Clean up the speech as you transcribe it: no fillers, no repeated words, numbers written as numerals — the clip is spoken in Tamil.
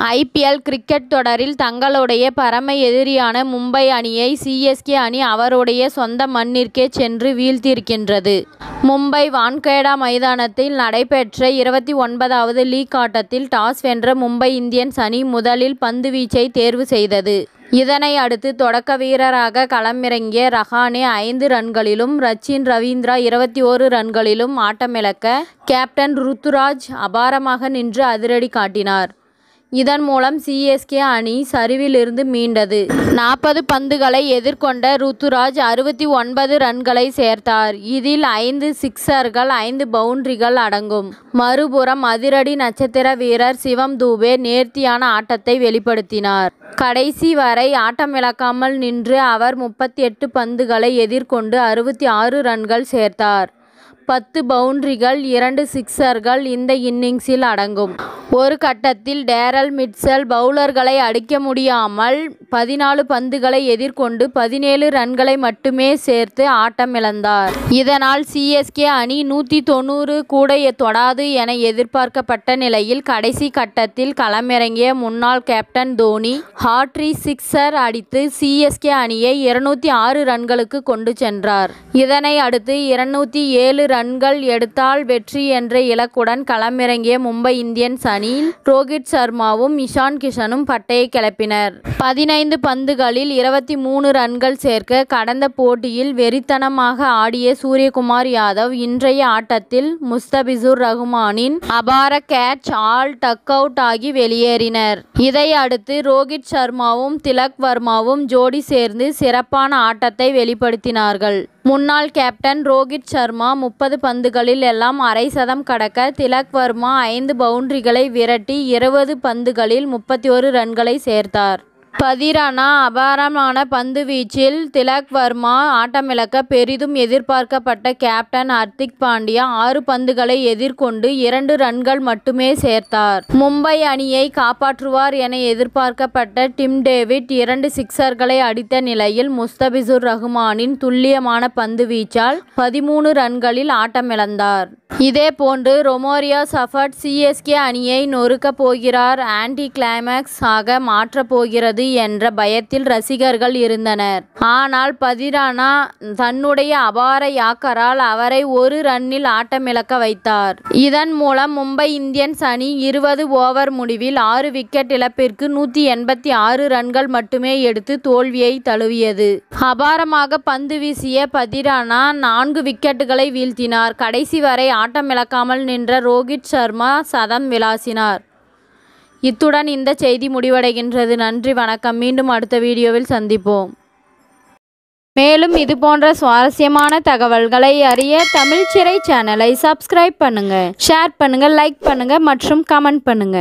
IPL கிரிக்கெட் தொடரில் தங்களுடைய பரம எதிரியான மும்பை அணியை CSK அணி அவருடைய சொந்த மண்ணிற்கே சென்று வீழ்த்தியிருக்கின்றது. மும்பை வான்கேடா மைதானத்தில் நடைபெற்ற 29வது லீக் ஆட்டத்தில் டாஸ் வென்ற மும்பை இந்தியன்ஸ் அணி முதலில் பந்துவீச்சை தேர்வு செய்தது. இதனை அடுத்து தொடக்க வீரராக களமிறங்கிய ரஹானே 5 ரன்களிலும் சச்சின் ரவீந்திரா 21 ரன்களிலும் ஆட்டமிழக்க கேப்டன் ருத்துராஜ் அபாரமாக நின்று அதிரடி காட்டினார். இதன் மூலம் CSK அணி சரிவிலிருந்து மீண்டது. 40 பந்துகளை எதிர்கொண்ட ருத்துராஜ் 69 ரன்களை சேர்த்தார். இதில் 5 சிக்சர்கள் 5 பவுண்டரிகள் அடங்கும். மறுபுறம் அதிரடி நட்சத்திர வீரர் சிவம் தூபே நேர்த்தியான ஆட்டத்தை வெளிப்படுத்தினார். கடைசி வரை ஆட்டமிழக்காமல் நின்று அவர் 38 பந்துகளை எதிர்கொண்டு 66 ரன்கள் சேர்த்தார். 10 பவுண்டரிகள் 2 சிக்சர்கள் இந்த இன்னிங்ஸில் அடங்கும். ஒரு கட்டத்தில் டேரல் மிட்சல் பவுலர்களை அடிக்க முடியாமல் 14 பந்துகளை எதிர்கொண்டு 17 ரன்களை மட்டுமே சேர்த்து ஆட்டமிழந்தார். இதனால் CSK அணி 190 கூட தொடாது என எதிர்பார்க்கப்பட்ட நிலையில் கடைசி கட்டத்தில் களமிறங்கிய முன்னாள் கேப்டன் தோனி ஹாட்ரிக் சிக்ஸர் அடித்து CSK அணியை 206 ரன்களுக்கு கொண்டு சென்றார். இதனை அடுத்து 207 ரன்கள் எடுத்தால் வெற்றி என்ற இலக்குடன் களமிறங்கிய மும்பை இந்தியன்ஸ் அணியில் ரோஹித் சர்மாவும் இஷான் கிஷனும் பட்டையை கிளப்பினர். 15 பந்துகளில் 23 ரன்கள் சேர்க்க கடந்த போட்டியில் வெறித்தனமாக ஆடிய சூரியகுமார் யாதவ் இன்றைய ஆட்டத்தில் முஸ்தபிசுர் ரஹ்மானின் அபார கேட்ச் ஆல் டக் அவுட் ஆகி வெளியேறினர். இதை அடுத்து ரோஹித் சர்மாவும் திலக் வர்மாவும் ஜோடி சேர்ந்து சிறப்பான ஆட்டத்தை வெளிப்படுத்தினார்கள். முன்னாள் கேப்டன் ரோஹித் சர்மா 30 பந்துகளில் எல்லாம் அரை சதம் கடக்க திலக் வர்மா 5 பவுண்டரிகளை விரட்டி 20 பந்துகளில் 31 ரன்களை சேர்த்தார். பதிரானா அபாரமான பந்து வீச்சில் திலக் வர்மா ஆட்டமிழக்க பெரிதும் எதிர்பார்க்கப்பட்ட கேப்டன் ஹர்திக் பாண்டியா 6 பந்துகளை எதிர்கொண்டு 2 ரன்கள் மட்டுமே சேர்த்தார். மும்பை அணியை காப்பாற்றுவார் என எதிர்பார்க்கப்பட்ட டிம் டேவிட் 2 சிக்சர்களை அடித்த நிலையில் முஸ்தபிசுர் ரஹ்மானின் துல்லியமான பந்து வீச்சால் 13 ரன்களில் ஆட்டமிழந்தார். இதேபோன்று ரொமாரியோ சஃபர்ட் CSK அணியை நொறுக்க போகிறார், ஆன்டி கிளைமாக்ஸ் ஆக மாற்றப் போகிறது என்ற பயத்தில் ரசிகர்கள் இருந்தனர். ஆனால் பதிரானா தன்னுடைய அபார யாக்கரால் அவரை 1 ரன்னில் ஆட்டமிழக்க வைத்தார். இதன் மூலம் மும்பை இந்தியன்ஸ் அணி 20 ஓவர் முடிவில் 6 விக்கெட் இழப்பிற்கு 186 ரன்கள் மட்டுமே எடுத்து தோல்வியை தழுவியது. அபாரமாக பந்து வீசிய பதிரானா 4 விக்கெட்டுகளை வீழ்த்தினார். கடைசி வரை ஆட்டமிழக்காமல் நின்ற ரோஹித் சர்மா சதம் விளாசினார். இத்துடன் இந்த செய்தி முடிவடைகின்றது. நன்றி, வணக்கம். மீண்டும் அடுத்த வீடியோவில் சந்திப்போம். மேலும் இதுபோன்ற சுவாரஸ்யமான தகவல்களை அறிய தமிழ் சிறை சேனலை சப்ஸ்கிரைப் பண்ணுங்க, ஷேர் பண்ணுங்க, லைக் பண்ணுங்க மற்றும் கமெண்ட் பண்ணுங்க.